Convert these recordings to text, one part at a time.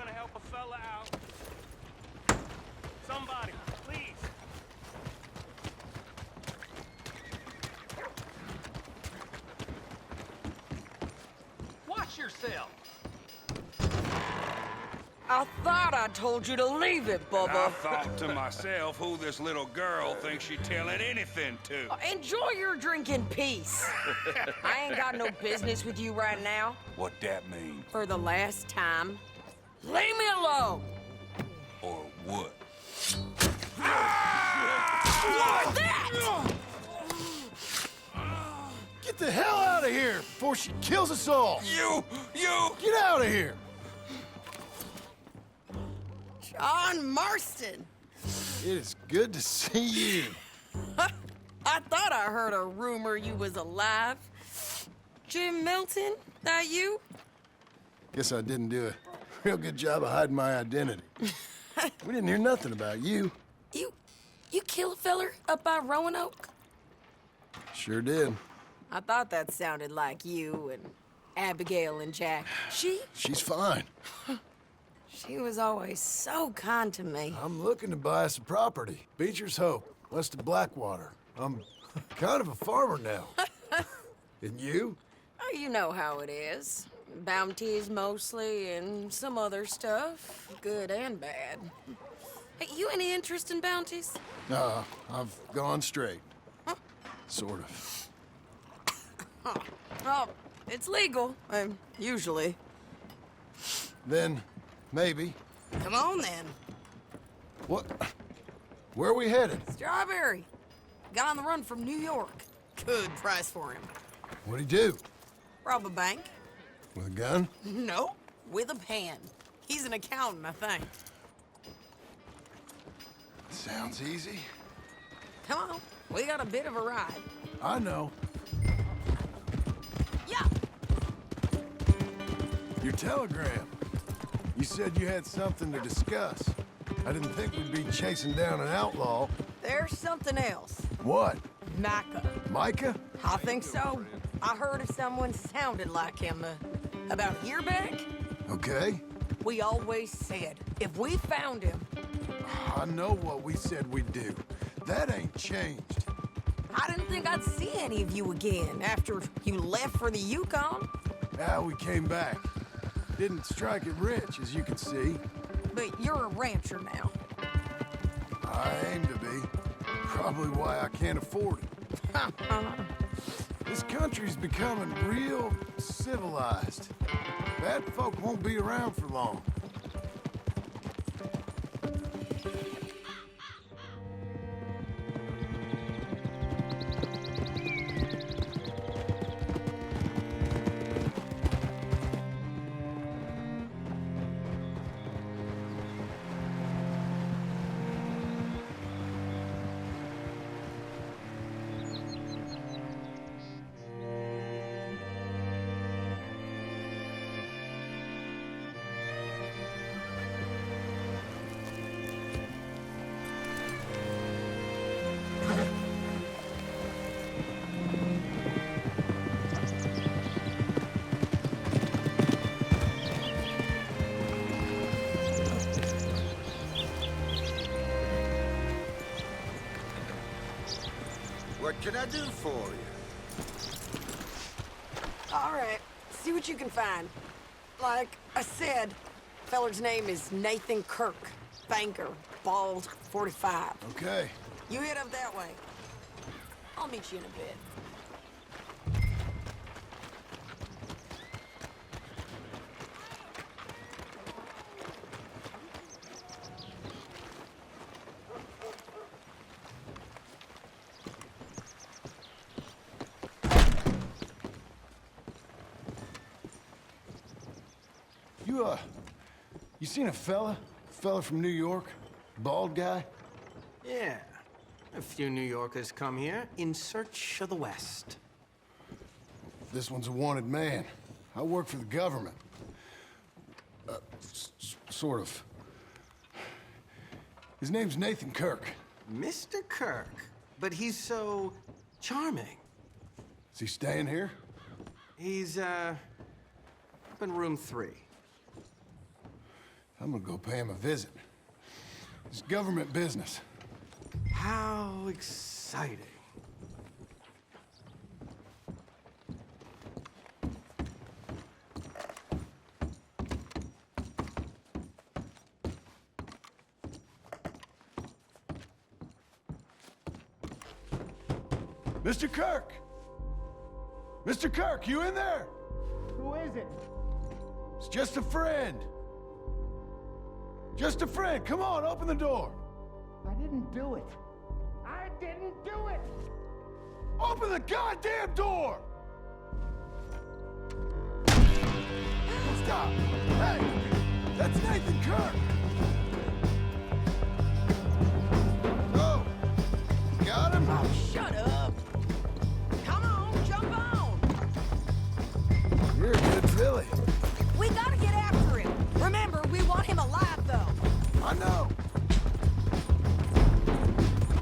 gonna help a fella out. Somebody, please. Watch yourself. I thought I told you to leave it, And I Bubba. thought to myself who this little girl thinks she telling anything to. Enjoy your drink in peace. I ain't got no business with you right now. What that mean? For the last time, leave me alone. Or what? Like that! Get the hell out of here before she kills us all! You! Get out of here! John Marston. It is good to see you. I thought I heard a rumor you was alive. Jim Milton, that you? Guess I didn't do a real good job of hiding my identity. We didn't hear nothing about you. You kill a feller up by Roanoke? Sure did. I thought that sounded like you and Abigail and Jack. She's fine. She was always so kind to me. I'm looking to buy us a property. Beecher's Hope, west of Blackwater. I'm kind of a farmer now. And you? Oh, you know how it is. Bounties mostly, and some other stuff, good and bad. Hey, you any interest in bounties? I've gone straight. Sort of. Well, it's legal, usually. Then, maybe. Come on, then. What? Where are we headed? Strawberry. Got on the run from New York. Good price for him. What'd he do? Rob a bank? With a gun? No, with a pen. He's an accountant, I think. Sounds easy. Come on, we got a bit of a ride. I know. Yeah. Your telegram. You said you had something to discuss. I didn't think we'd be chasing down an outlaw. There's something else. What? Micah. Micah? I think so. I heard of someone sounded like him about a year back. Okay. We always said if we found him, I know what we said we'd do. That ain't changed. I didn't think I'd see any of you again after you left for the Yukon. We came back. Didn't strike it rich, as you can see. But you're a rancher now. I aim to be. Probably why I can't afford it. This country's becoming real civilized. Bad folk won't be around for long. What can I do for you? All right, see what you can find. Like I said, feller's name is Nathan Kirk. Banker, bald, 45. Okay. You head up that way. I'll meet you in a bit. You seen a fella? Fella from New York? Bald guy? Yeah. A few New Yorkers come here in search of the West. This one's a wanted man. I work for the government. Sort of. His name's Nathan Kirk. Mr. Kirk. But he's so charming. Is he staying here? He's, up in room 3. I'm gonna go pay him a visit. It's government business. How exciting. Mr. Kirk! Mr. Kirk, you in there? Who is it? It's just a friend. Just a friend. Come on, open the door. I didn't do it. I didn't do it! Open the goddamn door! Stop! Hey! That's Nathan Kirk! Oh! Got him? Oh, shut up. Come on, jump on. You're a good filly. We gotta get after him. Remember, we want him alive, though. I know.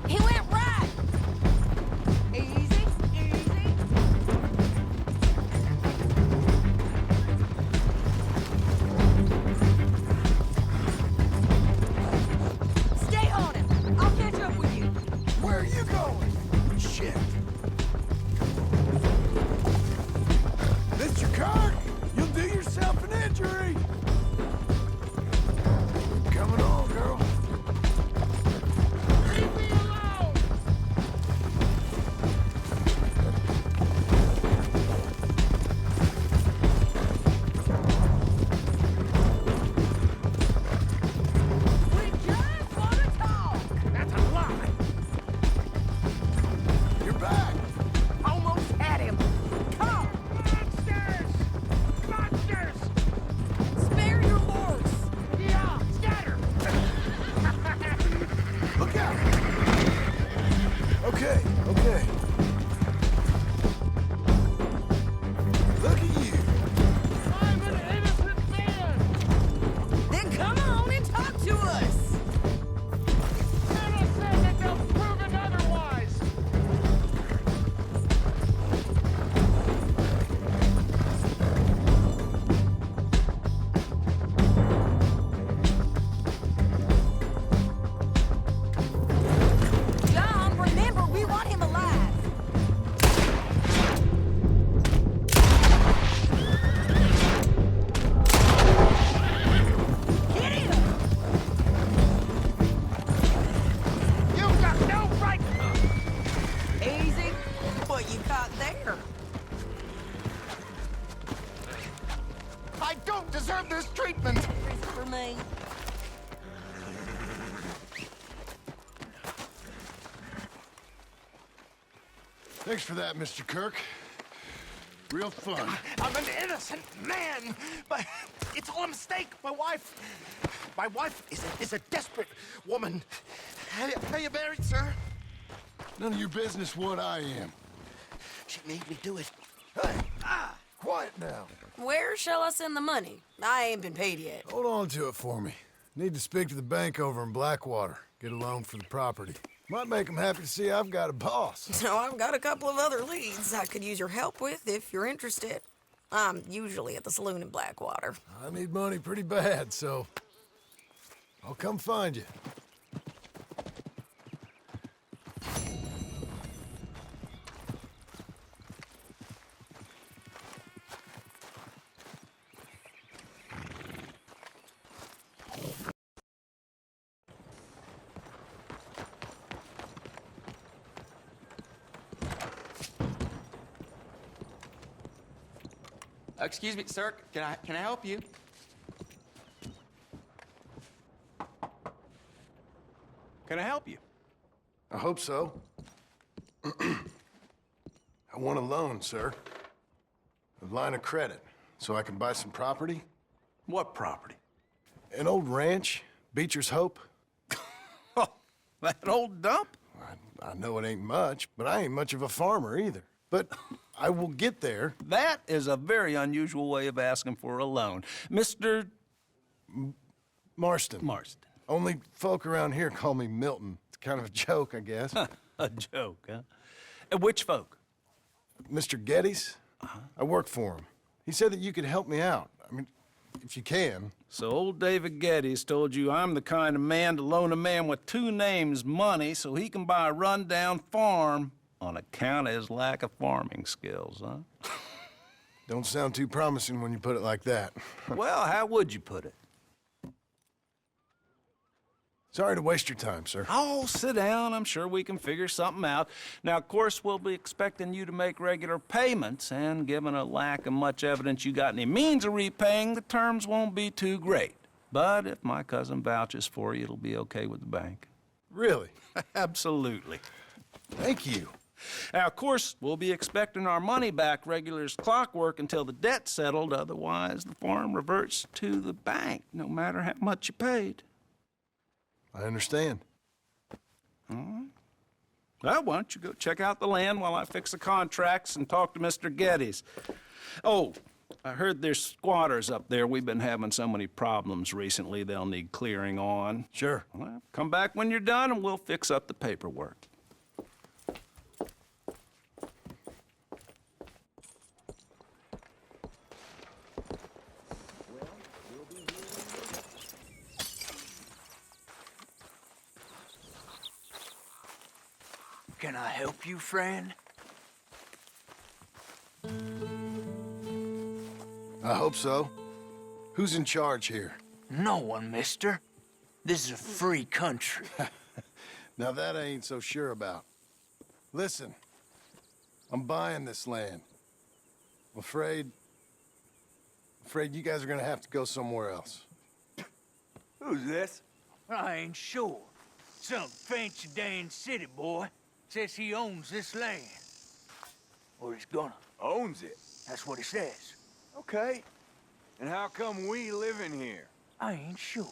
He went right. Easy, easy. Stay on him. I'll catch up with you. Where are you going? Shit. Mr. Kirk, you'll do yourself an injury. Coming on, girl. Leave me alone! We just want to talk. That's a lie! You're back. Almost had him. Come on. Monsters! Monsters! Spare your horse. Yeah, scatter! Look out. Okay, okay. Look at you. I'm an innocent man! Then come on and talk to us. Innocent until proven otherwise! John, remember, we want him alive. Hit him! You've got no right! Easy. What you caught there? I don't deserve this treatment! For me. Thanks for that, Mr. Kirk. Real fun. I'm an innocent man, but it's all a mistake. My wife is a desperate woman. Are you married, sir? None of your business what I am. She made me do it. Hey, quiet now. Where shall I send the money? I ain't been paid yet. Hold on to it for me. Need to speak to the bank over in Blackwater. Get a loan for the property. Might make them happy to see I've got a boss. So I've got a couple of other leads I could use your help with if you're interested. I'm usually at the saloon in Blackwater. I need money pretty bad, so I'll come find you. Excuse me, sir. Can I help you? Can I help you? I hope so. I want a loan, sir. A line of credit, so I can buy some property. What property? An old ranch, Beecher's Hope. Oh, that old dump? I know it ain't much, but I ain't much of a farmer either. But I will get there. That is a very unusual way of asking for a loan. Mr. Marston. Marston. Only folk around here call me Milton. It's kind of a joke, I guess. A joke, huh? And which folk? Mr. Geddes, I work for him. He said that you could help me out. I mean, if you can. So old David Geddes told you I'm the kind of man to loan a man with two names money so he can buy a rundown farm on account of his lack of farming skills, huh? Don't sound too promising when you put it like that. Well, how would you put it? Sorry to waste your time, sir. Oh, sit down. I'm sure we can figure something out. Now, of course, we'll be expecting you to make regular payments, and given a lack of much evidence you got any means of repaying, the terms won't be too great. But if my cousin vouches for you, it'll be okay with the bank. Really? Absolutely. Thank you. Now, of course, we'll be expecting our money back regular as clockwork until the debt's settled. Otherwise, the farm reverts to the bank, no matter how much you paid. I understand. Well, why don't you go check out the land while I fix the contracts and talk to Mr. Geddes. Oh, I heard there's squatters up there. We've been having so many problems recently, they'll need clearing on. Sure. Well, come back when you're done and we'll fix up the paperwork. Can I help you, friend? I hope so. Who's in charge here? No one, mister. This is a free country. Now that I ain't so sure about. Listen, I'm buying this land. I'm afraid you guys are gonna have to go somewhere else. Who's this? I ain't sure. Some fancy Dan city boy says he owns this land. Or he's gonna. Owns it? That's what he says. Okay. And how come we live in here? I ain't sure.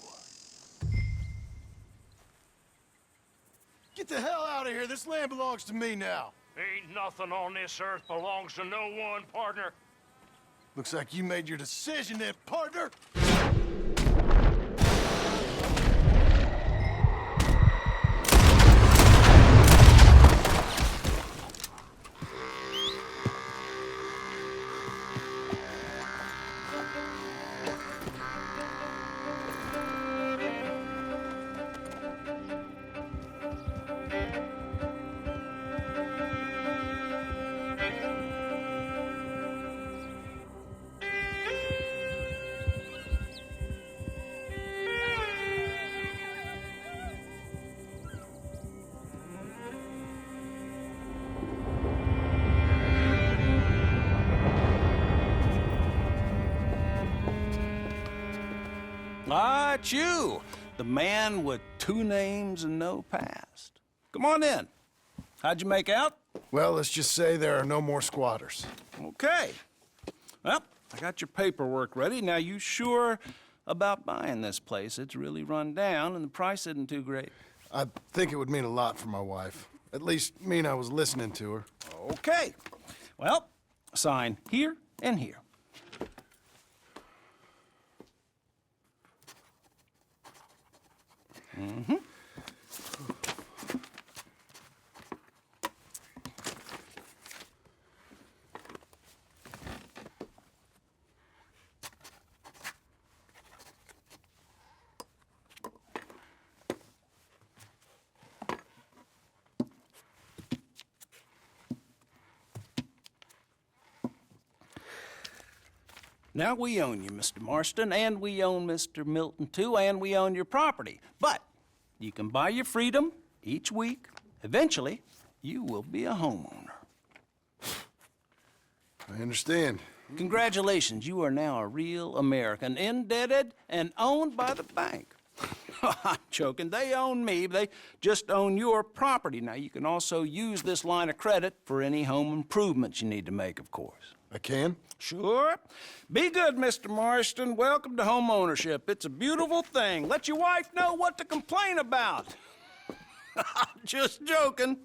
Get the hell out of here. This land belongs to me now. Ain't nothing on this earth belongs to no one, partner. Looks like you made your decision then, partner. Ah, it's you, the man with two names and no past. Come on in. How'd you make out? Well, let's just say there are no more squatters. Okay. Well, I got your paperwork ready. Now, you sure about buying this place? It's really run down, and the price isn't too great. I think it would mean a lot for my wife. At least mean I was listening to her. Okay. Well, sign here and here. Mm-hmm. Now, we own you, Mr. Marston, and we own Mr. Milton, too, and we own your property. But you can buy your freedom each week. Eventually, you will be a homeowner. I understand. Congratulations, you are now a real American, indebted and owned by the bank. I'm joking. They own me. They just own your property. Now, you can also use this line of credit for any home improvements you need to make, of course. I can? Sure. Be good, Mr. Marston. Welcome to home ownership. It's a beautiful thing. Let your wife know what to complain about. Just joking.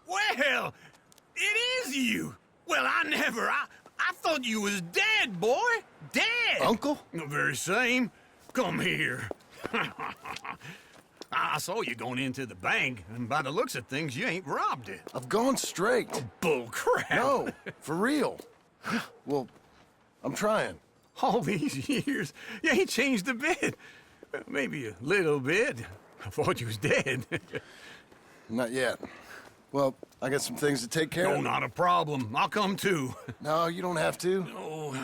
Well, it is you. Well, I thought you was dead, boy. Dead. Uncle? The very same. Come here. I saw you going into the bank, and by the looks of things, you ain't robbed it. I've gone straight. Bull crap. No, for real. Well, I'm trying. All these years, you ain't changed a bit. Maybe a little bit. I thought you was dead. Not yet. Well, I got some things to take care No, of. not a problem. I'll come too. No, you don't have to. Oh,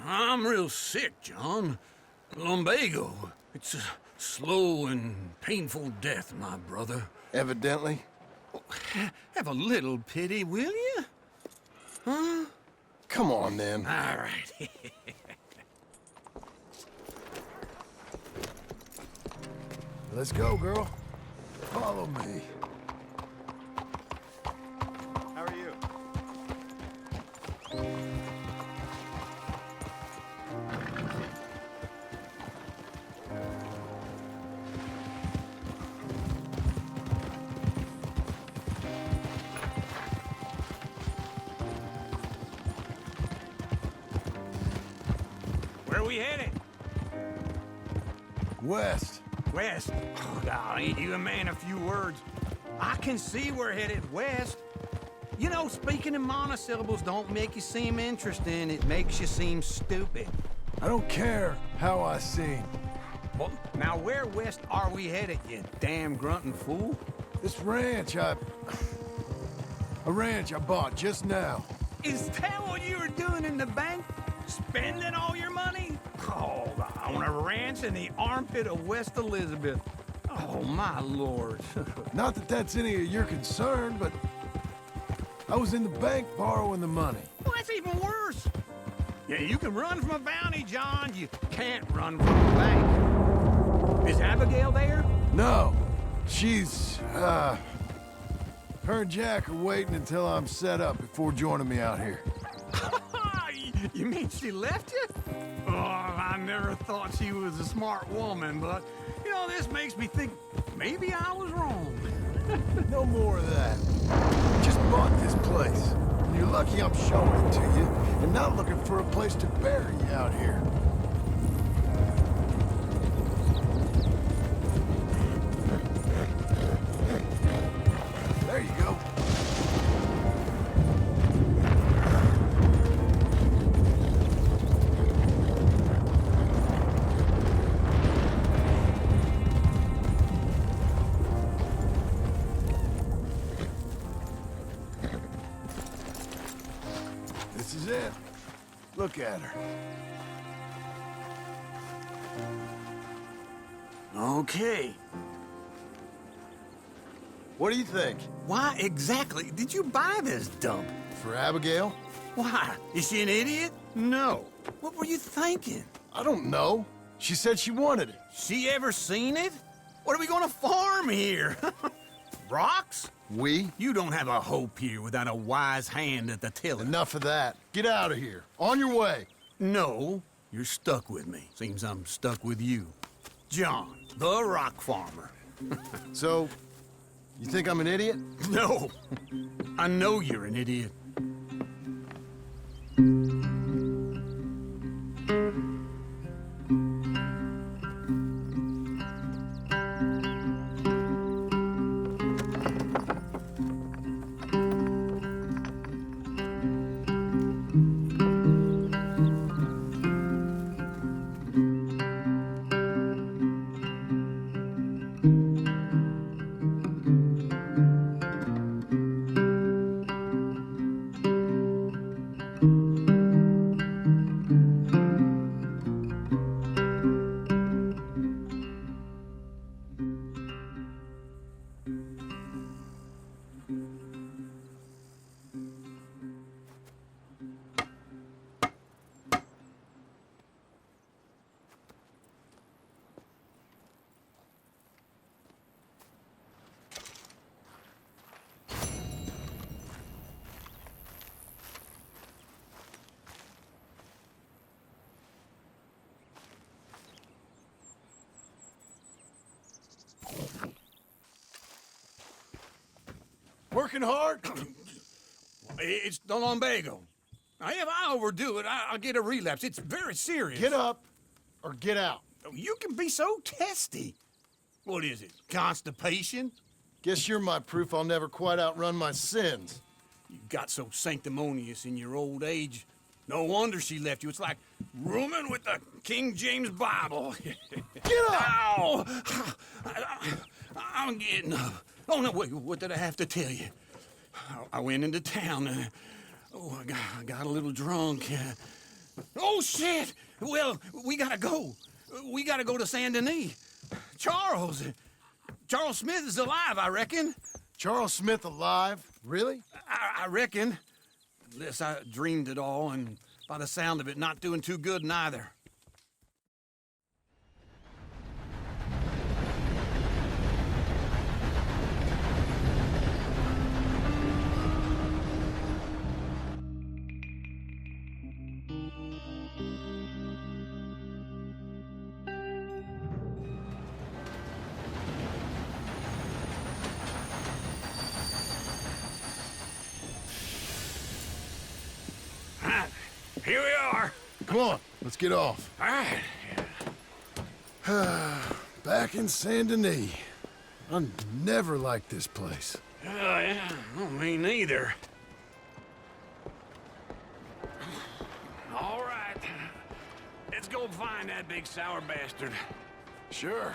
I'm real sick, John. Lumbago. It's a slow and painful death, my brother. Evidently. Have a little pity, will you? Huh? Come on, then. All right. Let's go, girl. Follow me. How are you? Where we headed? West. West. Oh, God, ain't you a man of few words? I can see we're headed west. You know, speaking in monosyllables don't make you seem interesting. It makes you seem stupid. I don't care how I seem. Well, now where west are we headed, you damn grunting fool? This ranch I bought just now. Is that what you were doing in the bank? Spending all your money? Oh, on a ranch in the armpit of West Elizabeth. Oh, my lord. Not that that's any of your concern, but I was in the bank borrowing the money. Well, that's even worse. Yeah, you can run from a bounty, John. You can't run from a bank. Is Abigail there? No, she's, her and Jack are waiting until I'm set up before joining me out here. You mean she left you? Oh, I never thought she was a smart woman, but, you know, this makes me think maybe I was wrong. No more of that. Just bought this place. And you're lucky I'm showing it to you and not looking for a place to bury you out here. There you go. This is it. Look at her. Okay. What do you think? Why exactly did you buy this dump? For Abigail? Why? Is she an idiot? No. What were you thinking? I don't know. She said she wanted it. She ever seen it? What are we gonna farm here? Rocks? We? You don't have a hope here without a wise hand at the tiller. Enough of that. Get out of here. On your way. No, you're stuck with me. Seems I'm stuck with you. John, the rock farmer. So, you think I'm an idiot? No, I know you're an idiot. Working hard? It's the lumbago. Now, if I overdo it, I'll get a relapse. It's very serious. Get up or get out. You can be so testy. What is it, constipation? Guess you're my proof I'll never quite outrun my sins. You got so sanctimonious in your old age. No wonder she left you. It's like rooming with the King James Bible. Get up! Ow! I'm getting up. Oh, no, wait, what did I have to tell you? I went into town. I got a little drunk. Oh, shit! Well, we gotta go. We gotta go to Saint Denis. Charles Smith is alive, I reckon. Charles Smith alive? Really? I reckon. Unless I dreamed it all, and by the sound of it, not doing too good neither. Here we are. Come on, let's get off. All right. Back in Saint Denis. I never liked this place. Yeah, well, me neither. All right. Let's go find that big sour bastard. Sure.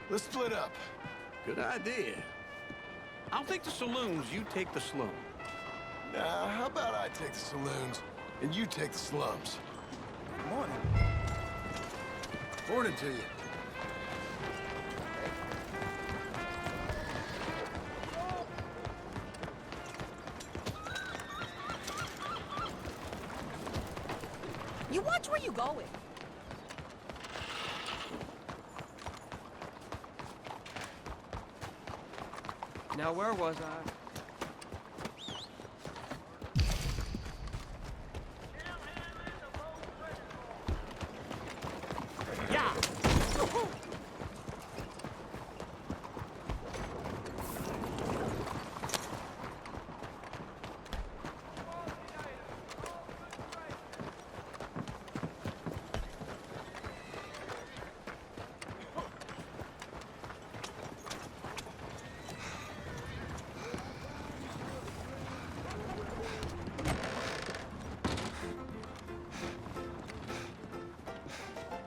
Let's split up. Good idea. I'll take the saloons, you take the slum. Now, how about I take the saloons and you take the slums? Morning. Morning to you. You watch where you going. Now, where was I?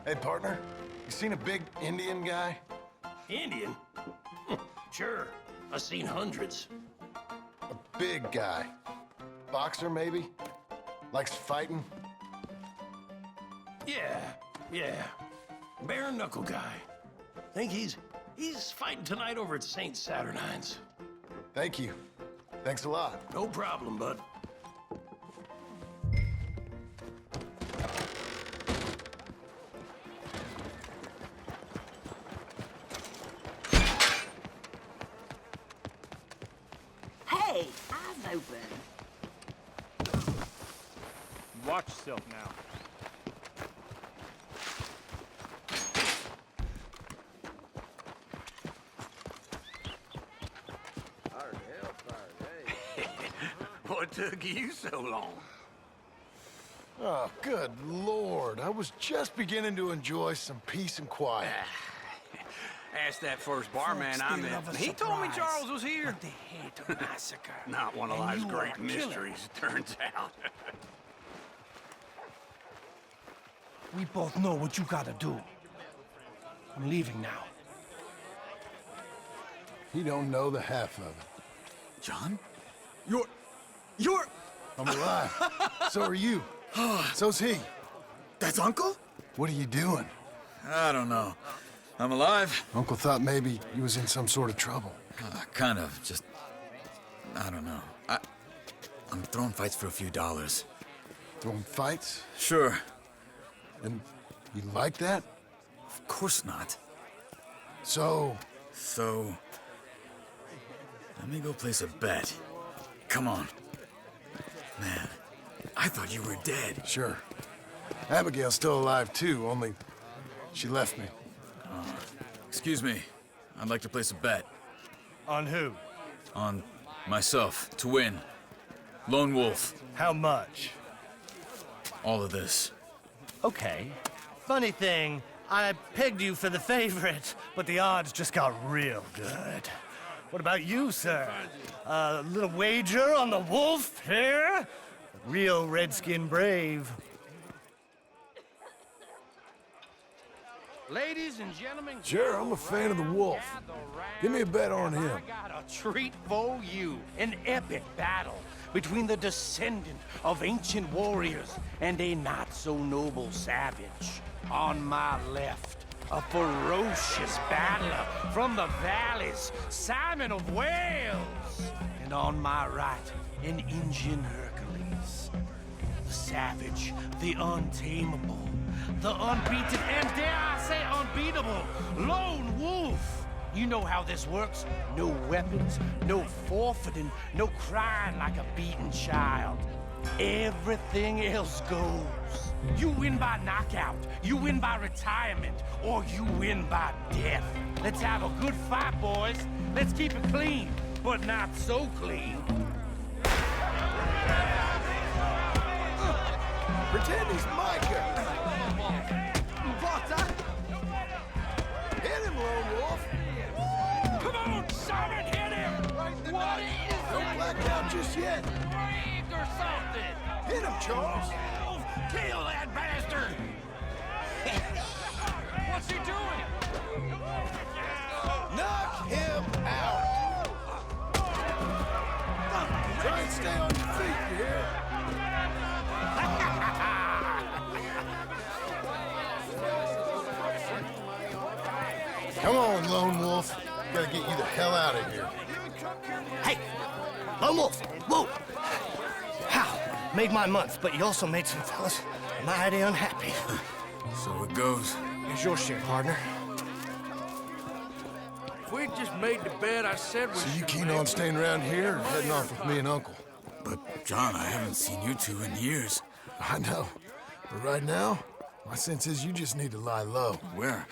Hey, partner, you seen a big Indian guy? Indian? Sure. I've seen hundreds. A big guy. Boxer, maybe? Likes fighting? Yeah. Bare knuckle guy. Think he's fighting tonight over at St. Saturnine's. Thank you. Thanks a lot. No problem, bud. Hey, eyes open. Watch yourself now. What took you so long? Oh, good Lord. I was just beginning to enjoy some peace and quiet. Asked that first barman I met. He told me Charles was here. They hate a massacre. Not one of And life's you great are a killer. mysteries, it turns out. We both know what you gotta do. I'm leaving now. He don't know the half of it. John? You're... I'm alive. So are you. So's he. That's Uncle? What are you doing? I don't know. I'm alive. Uncle thought maybe he was in some sort of trouble. Kind of. Just... I don't know. I'm throwing fights for a few dollars. Throwing fights? Sure. And you like that? Of course not. So, let me go place a bet. Come on. Man, I thought you were dead. sure. Abigail's still alive too, only she left me. Excuse me. I'd like to place a bet. On who? On myself, to win. Lone Wolf. How much? All of this. Okay. Funny thing, I pegged you for the favorite, but the odds just got real good. What about you, sir? A little wager on the wolf here? Real redskin brave. Ladies and gentlemen... Sure, I'm a fan of the wolf. Give me a bet on him. I got a treat for you. An epic battle between the descendant of ancient warriors and a not-so-noble savage. On my left, a ferocious battler from the valleys, Simon of Wales. And on my right, an Indian Hercules. The savage, the untamable, the unbeaten, and dare I say unbeatable, lone wolf. You know how this works. No weapons, no forfeiting, no crying like a beaten child. Everything else goes. You win by knockout, you win by retirement, or you win by death. Let's have a good fight, boys. Let's keep it clean, but not so clean. Pretend he's Micah. Hit him, Lone Wolf. Come on, Simon, hit him! What is Don't black out just yet. Bragged or something? Hit him, Charles. Kill that bastard! What's he doing? Knock him out. Try and stay on your feet, you hear? Come on, Lone Wolf. Gotta get you the hell out of here. Hey, Lone Wolf, whoa! How? Made my month, but you also made some fellas mighty unhappy. So it goes. Here's your share, partner. If we just made the bed I said we So you should keen make, on staying around here or heading off with me and Uncle? But, John, I haven't seen you two in years. I know. But right now, my sense is you just need to lie low. Where?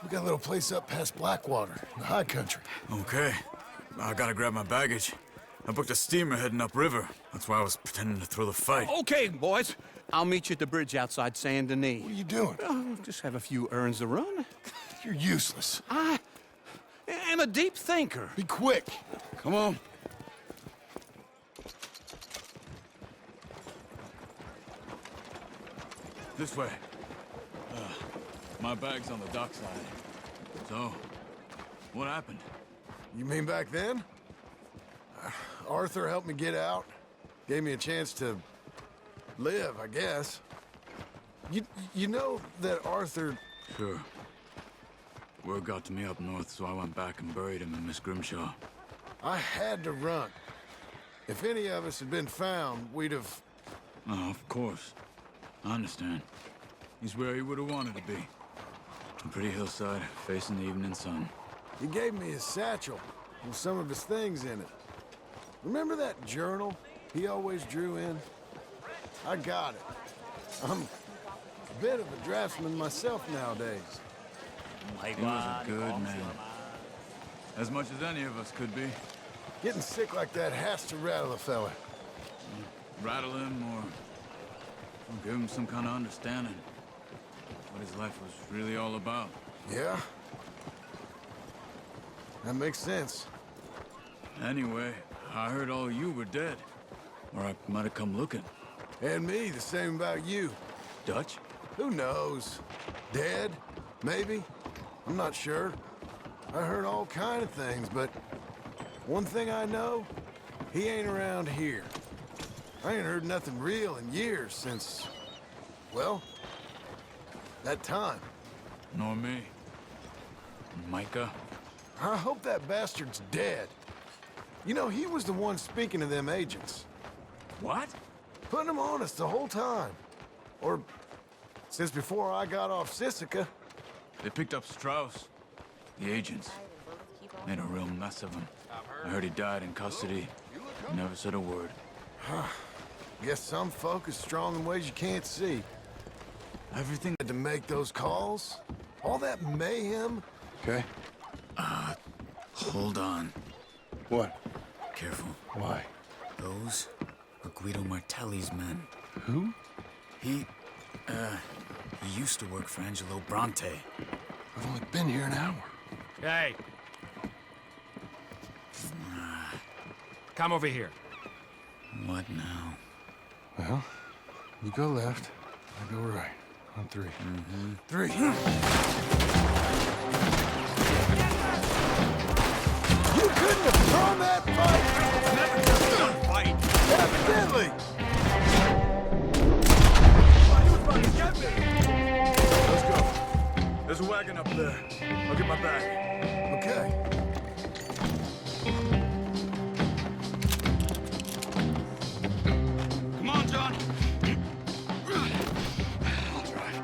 We got a little place up past Blackwater, in the high country. Okay. I gotta grab my baggage. I booked a steamer heading upriver. That's why I was pretending to throw the fight. Okay, boys. I'll meet you at the bridge outside Saint Denis. What are you doing? Oh, just have a few errands to run. You're useless. I am a deep thinker. Be quick. Come on. This way. My bag's on the dockside. So, what happened? You mean back then? Arthur helped me get out. Gave me a chance to live, I guess. You know that Arthur... Sure. Word got to me up north, so I went back and buried him in Miss Grimshaw. I had to run. If any of us had been found, we'd have... Oh, of course. I understand. He's where he would have wanted to be. A pretty hillside, facing the evening sun. He gave me his satchel with some of his things in it. Remember that journal he always drew in? I got it. I'm a bit of a draftsman myself nowadays. He was a good man. As much as any of us could be. Getting sick like that has to rattle a fella. Rattle him or give him some kind of understanding. What his life was really all about. Yeah? That makes sense. Anyway, I heard all you were dead. Or I might have come looking. And me, the same about you. Dutch? Who knows? Dead? Maybe? I'm not sure. I heard all kind of things, but one thing I know, he ain't around here. I ain't heard nothing real in years since, well, that time. Nor me. Micah? I hope that bastard's dead. You know, he was the one speaking to them agents. What? Putting them on us the whole time. Or since before I got off Sisika. They picked up Strauss. The agents. Made a real mess of him. I heard he died in custody. Never said a word. Guess some folk is strong in ways you can't see. Everything... To make those calls? All that mayhem? Okay. Hold on. What? Careful. Why? Those are Guido Martelli's men. Who? He He used to work for Angelo Bronte. I've only been here an hour. Hey. Come over here. What now? Well, you go left, I go right. On three. Mm-hmm. 3. You couldn't have thrown that fight! Never just done fight. Evidently! Let's go. There's a wagon up there. I'll get my bag. Okay. Come on, John. I'll drive.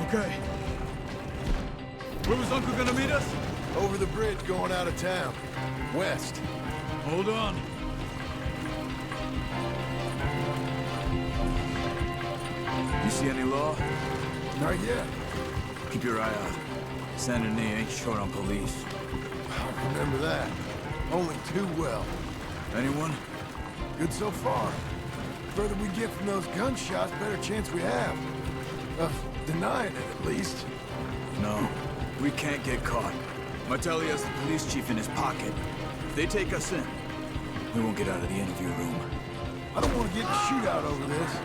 Okay. Where was Uncle gonna meet us? Over the bridge going out of town. West. Hold on. You see any law? Not yet. Keep your eye out. Saint Denis ain't short on police. I remember that. Only too well. Anyone? Good so far. The further we get from those gunshots, better chance we have. Of denying it, at least. No. We can't get caught. Martelli has the police chief in his pocket. If they take us in, we won't get out of the interview room. I don't want to get in a shootout over this.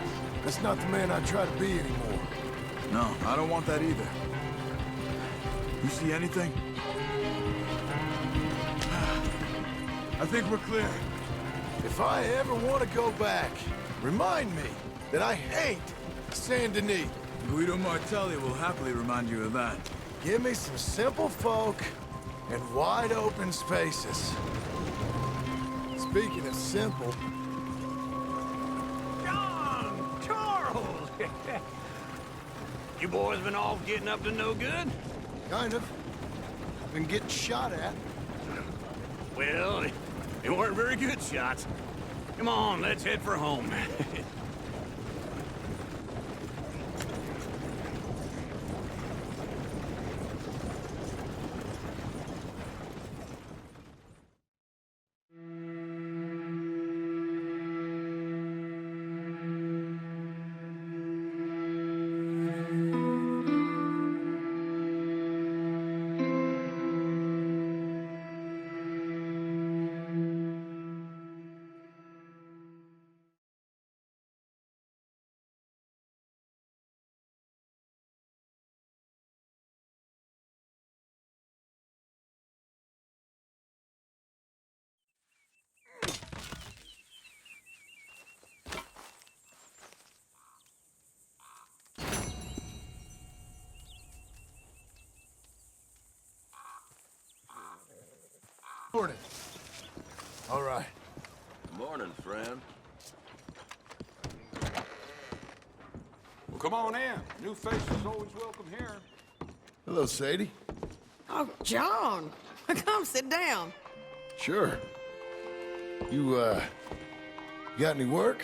That's not the man I try to be anymore. No, I don't want that either. You see anything? I think we're clear. If I ever want to go back, remind me that I hate Saint Denis. Guido Martelli will happily remind you of that. Give me some simple folk and wide open spaces. Speaking of simple, John! Charles! You boys been all getting up to no good? kind of. Been getting shot at. Well, they weren't very good shots. Come on, let's head for home. Morning. All right. Morning, friend. Well, come on in. New faces always welcome here. Hello, Sadie. Oh, John. Come sit down. Sure. You got any work?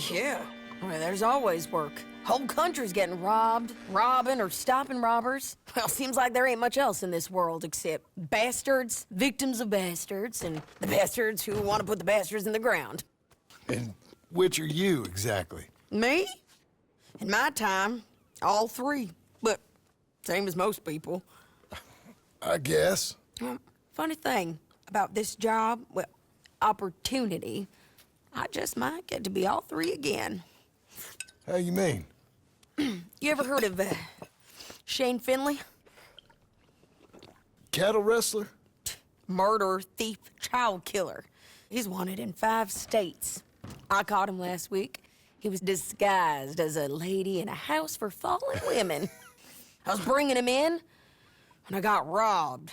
Yeah. Well, there's always work. Whole country's getting robbed, robbing, or stopping robbers. Well, seems like there ain't much else in this world except bastards, victims of bastards, and the bastards who want to put the bastards in the ground. And which are you, exactly? Me? In my time, all three. But same as most people. I guess. Funny thing about this job, well, opportunity, I just might get to be all three again. How you mean? You ever heard of Shane Finley? Cattle wrestler? Murderer, thief, child killer. He's wanted in 5 states. I caught him last week. He was disguised as a lady in a house for fallen women. I was bringing him in when I got robbed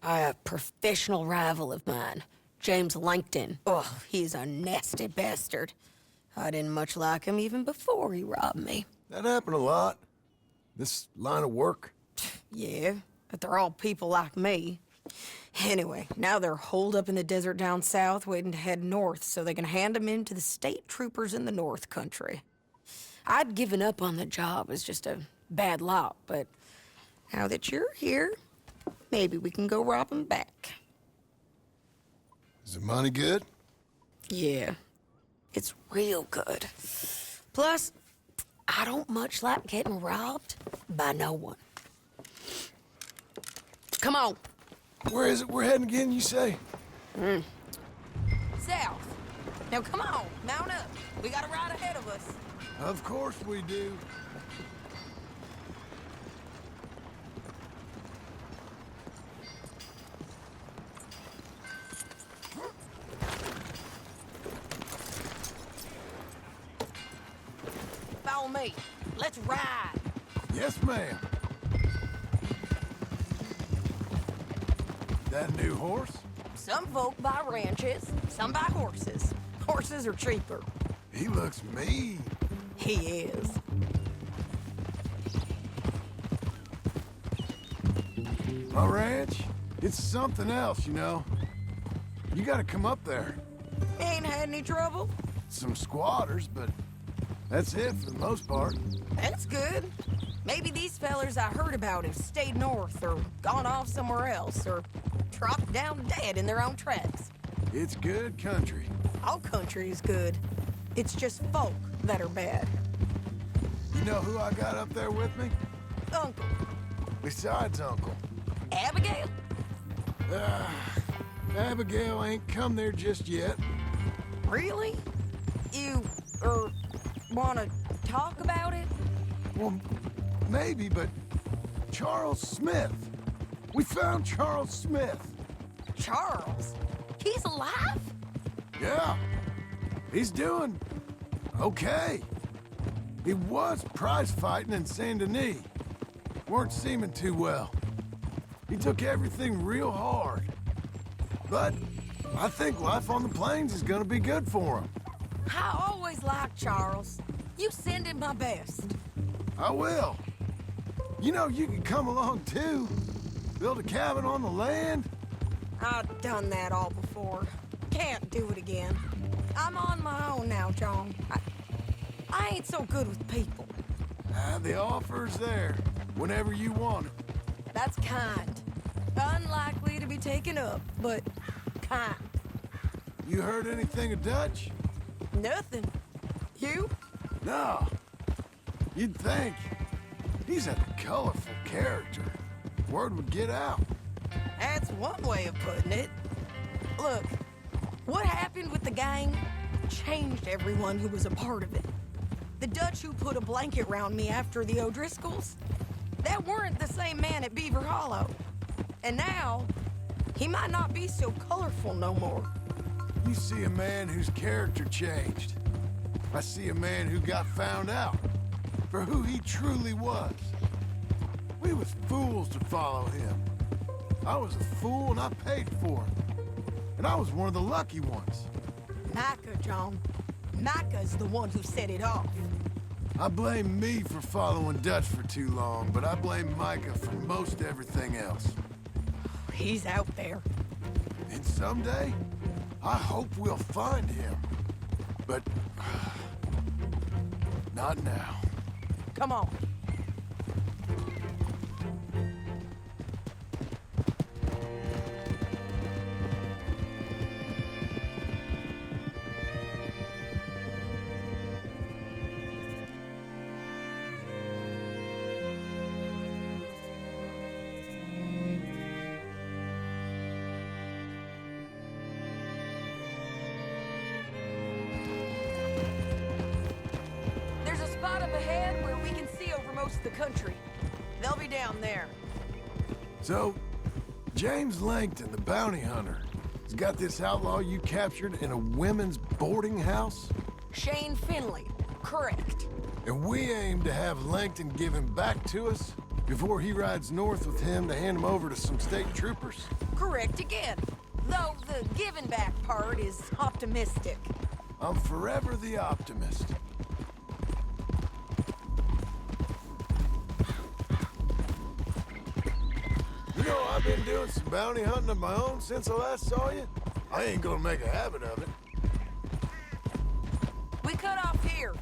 by a professional rival of mine, James Langton. Oh, he's a nasty bastard. I didn't much like him even before he robbed me. That happened a lot. This line of work. Yeah, but they're all people like me. Anyway, now they're holed up in the desert down south, waiting to head north so they can hand them in to the state troopers in the north country. I'd given up on the job as just a bad lot, but now that you're here, maybe we can go rob them back. Is the money good? Yeah, it's real good. Plus, I don't much like getting robbed by no one. Come on. Where is it we're heading again, you say? South. Now come on, mount up. We got a ride ahead of us. Of course we do. Follow me. Let's ride. Yes, ma'am. That new horse? Some folk buy ranches, some buy horses. Horses are cheaper. He looks mean. He is. My ranch, it's something else, you know. You gotta come up there. Ain't had any trouble? Some squatters, but that's it for the most part. That's good. Maybe these fellers I heard about have stayed north or gone off somewhere else or dropped down dead in their own tracks. It's good country. All country is good. It's just folk that are bad. You know who I got up there with me? Uncle. Besides Uncle. Abigail? Abigail ain't come there just yet. Really? You, wanna talk about it? Well, maybe, but Charles Smith. We found Charles Smith. Charles? He's alive? Yeah. He's doing okay. He was prize fighting in Saint Denis. Weren't seeming too well. He took everything real hard. But I think life on the plains is gonna be good for him. I always liked Charles. You send him my best. I will. You know, you can come along too. Build a cabin on the land. I've done that all before. Can't do it again. I'm on my own now, John. I ain't so good with people. The offer's there, whenever you want it. That's kind. Unlikely to be taken up, but kind. You heard anything of Dutch? Nothing. You? No. You'd think. He's a colorful character. Word would get out. That's one way of putting it. Look, what happened with the gang changed everyone who was a part of it. The Dutch who put a blanket round me after the O'Driscolls, that weren't the same man at Beaver Hollow. And now, he might not be so colorful no more. You see a man whose character changed. I see a man who got found out for who he truly was. We was fools to follow him. I was a fool and I paid for it. And I was one of the lucky ones. Micah, John. Micah's the one who set it off. I blame me for following Dutch for too long, but I blame Micah for most everything else. He's out there. And someday, I hope we'll find him. But not now. Come on. There's a spot up ahead where we can see over most of the country. They'll be down there. So, James Langton, the bounty hunter, has got this outlaw you captured in a women's boarding house? Shane Finley. Correct. And we aim to have Langton give him back to us before he rides north with him to hand him over to some state troopers? Correct again. Though the giving back part is optimistic. I'm forever the optimist. You know, I've been doing some bounty hunting of my own since I last saw you. I ain't gonna make a habit of it. We cut off here.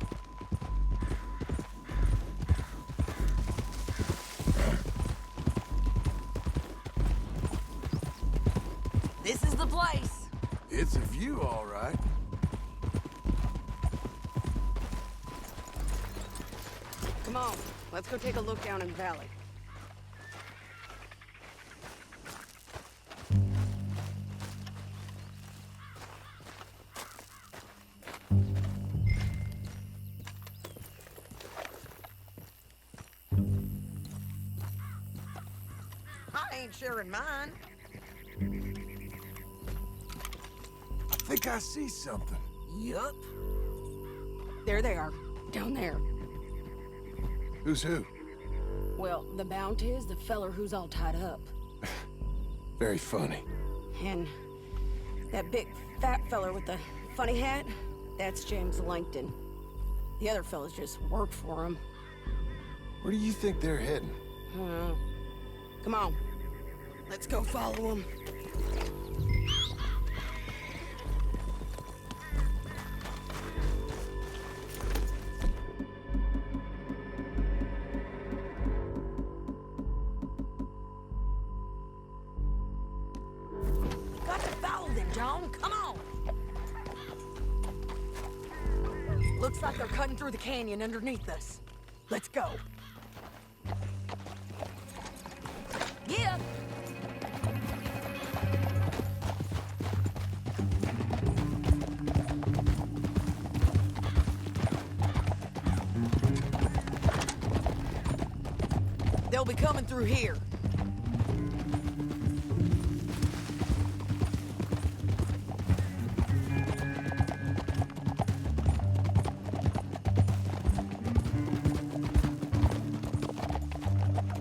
This is the place. It's a view, all right. on. Let's go take a look down in the valley. I ain't sharing mine. I think I see something. Yup. There they are, down there. Who's who? Well, the bounty is the feller who's all tied up. Very funny. And that big fat feller with the funny hat, that's James Langton. The other fellas just work for him. Where do you think they're heading? Come on. Let's go follow him. Got to follow them, John. Come on. Looks like they're cutting through the canyon underneath us. Let's go. Yeah. They'll be coming through here.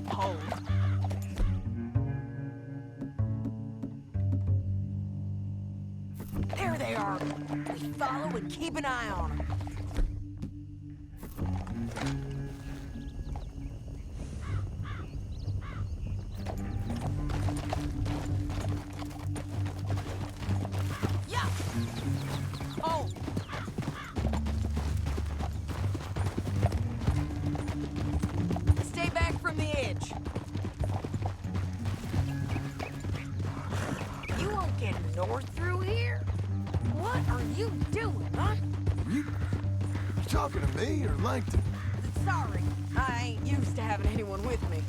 Hold. There they are. We follow and keep an eye on them. Yeah. Oh. Stay back from the edge. You won't get north through here? What are you doing, huh? You talking to me or Langton? Sorry, I ain't used to having anyone with me.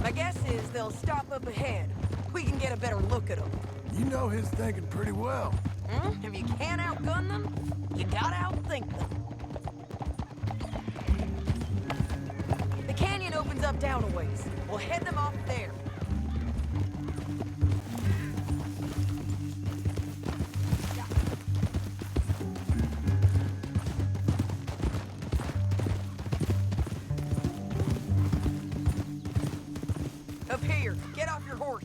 My guess is they'll stop up ahead. We can get a better look at them. You know his thinking pretty well. If you can't outgun them, you gotta outthink them. The canyon opens up down a ways. We'll head them off there. Up here, get off your horse.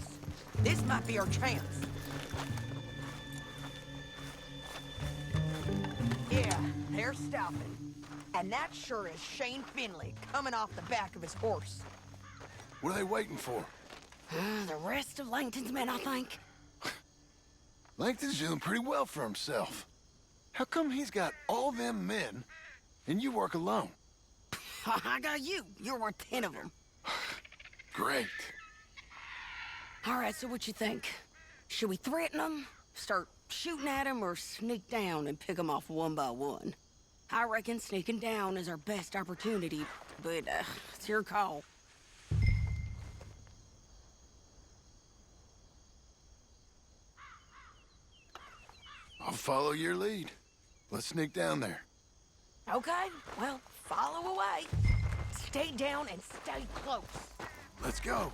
This might be our chance. Yeah, they're stopping. And that sure is Shane Finley coming off the back of his horse. What are they waiting for? The rest of Langton's men, I think. Langton's doing pretty well for himself. How come he's got all them men and you work alone? I got you. You're worth 10 of them. Great. All right, so what you think? Should we threaten them, start shooting at them, or sneak down and pick them off one by one? I reckon sneaking down is our best opportunity, but it's your call. I'll follow your lead. Let's sneak down there. Okay, well, follow away. Stay down and stay close. Let's go.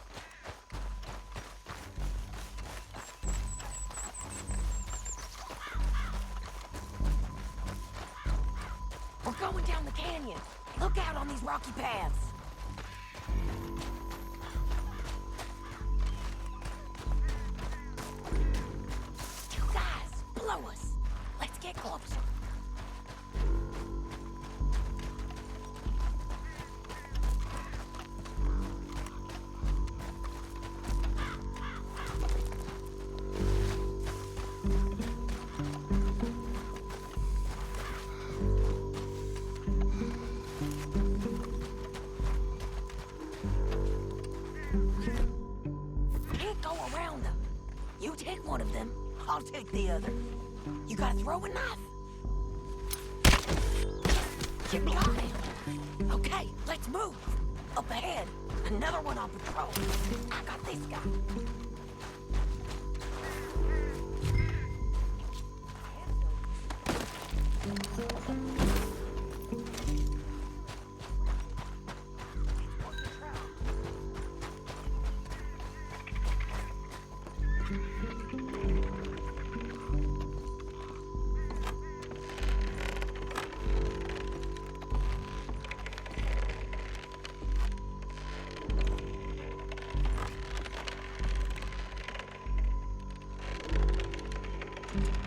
We're going down the canyon. Look out on these rocky paths. You guys, blow us. Let's get closer. Can't go around them. You take one of them, I'll take the other. You got a throwing knife? You got it. Okay, let's move. Up ahead, another one on patrol. I got this guy.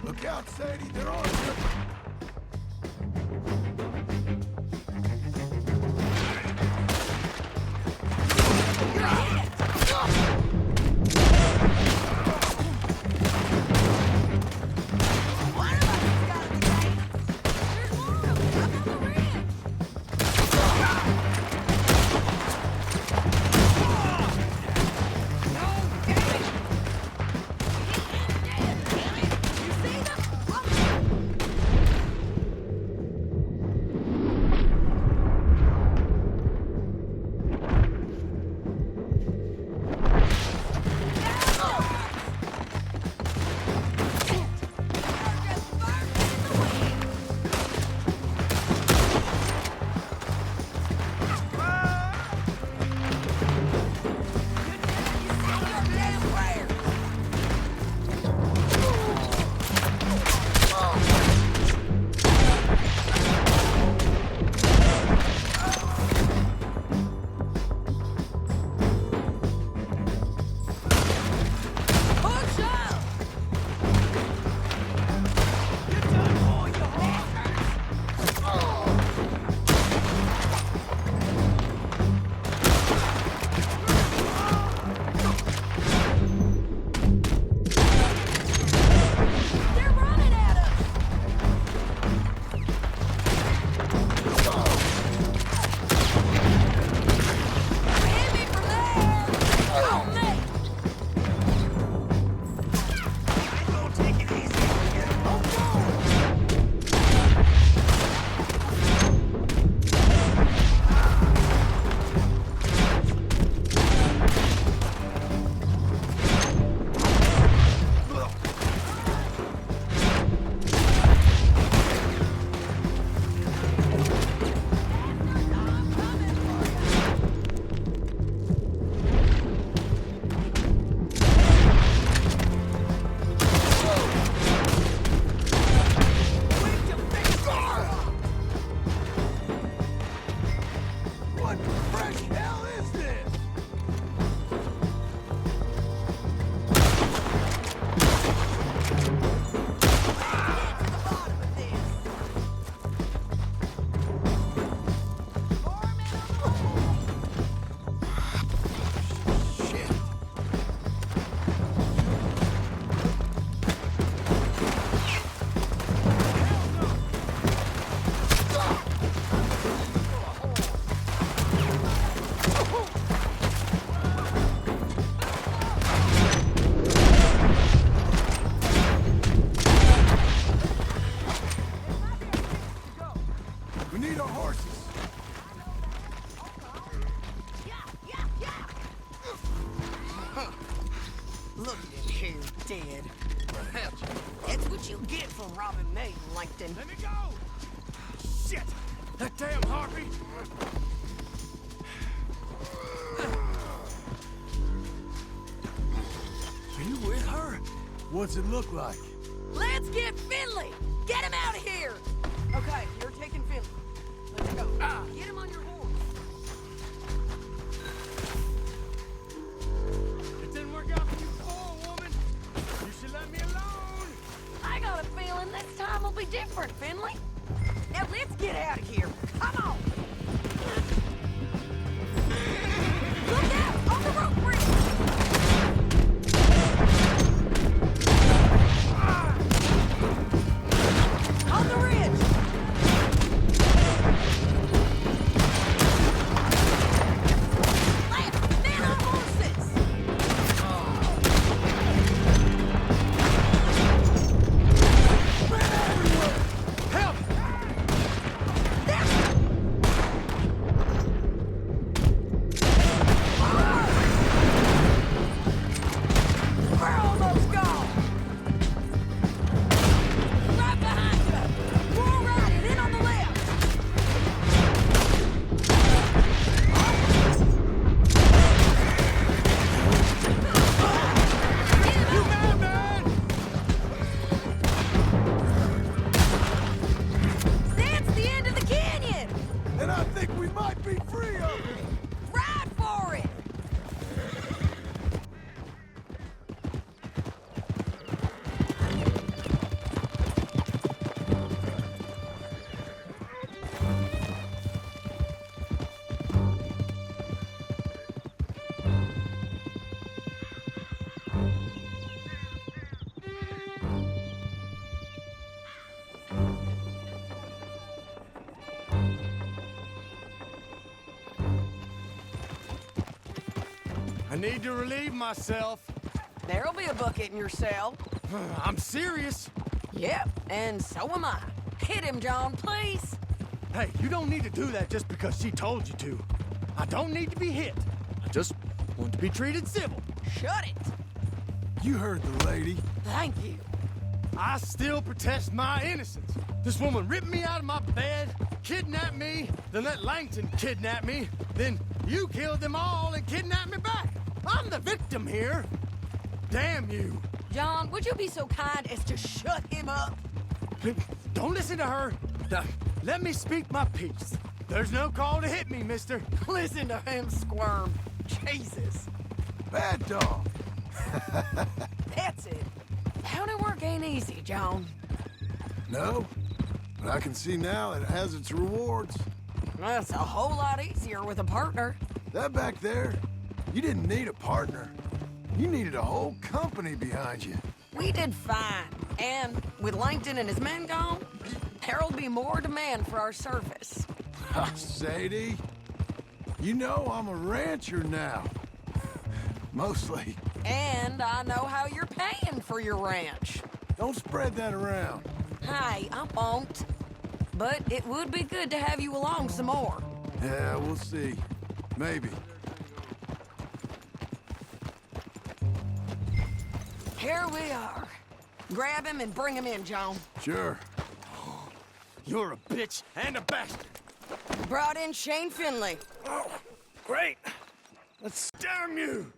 Look out, Sadie, they're on you. Look at him here, dead. That's what you get for robbing me, Langton. Let me go! Shit! That damn harpy! Are you with her? What's it look like? Let's get Finley! Get him out of here! Okay, you're taking Finley. Let's go. Get him on your horse. It didn't work out for you before, woman. You should let me alone. I got a feeling this time will be different, Finley. Now let's get out of here. Come on! Look out! On the rope bridge! On the ridge! I need to relieve myself. There'll be a bucket in your cell. I'm serious. Yep, and so am I. Hit him, John, please. Hey, you don't need to do that just because she told you to. I don't need to be hit. I just want to be treated civil. Shut it. You heard the lady. Thank you. I still protest my innocence. This woman ripped me out of my bed, kidnapped me, then let Langton kidnap me, then you killed them all and kidnapped me back. I'm the victim here. Damn you. John, would you be so kind as to shut him up? Don't listen to her. Let me speak my piece. There's no call to hit me, mister. Listen to him squirm. Jesus. Bad dog. That's it. County work ain't easy, John. No, but I can see now it has its rewards. That's a whole lot easier with a partner. That back there, you didn't need a partner. You needed a whole company behind you. We did fine. And with Langton and his men gone, there'll be more demand for our service. Sadie, you know I'm a rancher now. Mostly. And I know how you're paying for your ranch. Don't spread that around. Hey, I won't. But it would be good to have you along some more. Yeah, we'll see. Maybe. Here we are. Grab him and bring him in, John. Sure. You're a bitch and a bastard. Brought in Shane Finley. Oh, great. Let's damn you.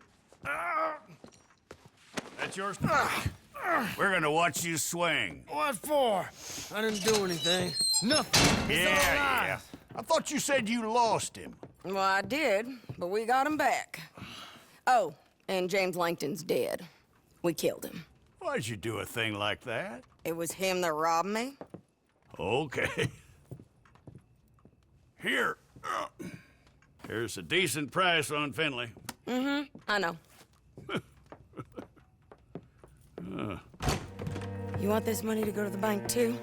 That's yours? We're gonna watch you swing. What for? I didn't do anything. Nothing. It's all lies. I thought you said you lost him. Well, I did, but we got him back. Oh, and James Langton's dead. We killed him. Why'd you do a thing like that? It was him that robbed me. Okay. Here. Here's a decent price on Finley. Mm-hmm, I know. You want this money to go to the bank, too?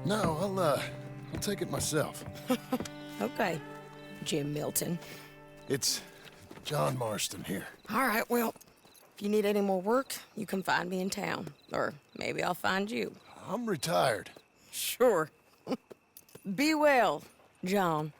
No, I'll take it myself. Okay, Jim Milton. It's John Marston here. All right, well, if you need any more work, you can find me in town. Or maybe I'll find you. I'm retired. Sure. Be well, John.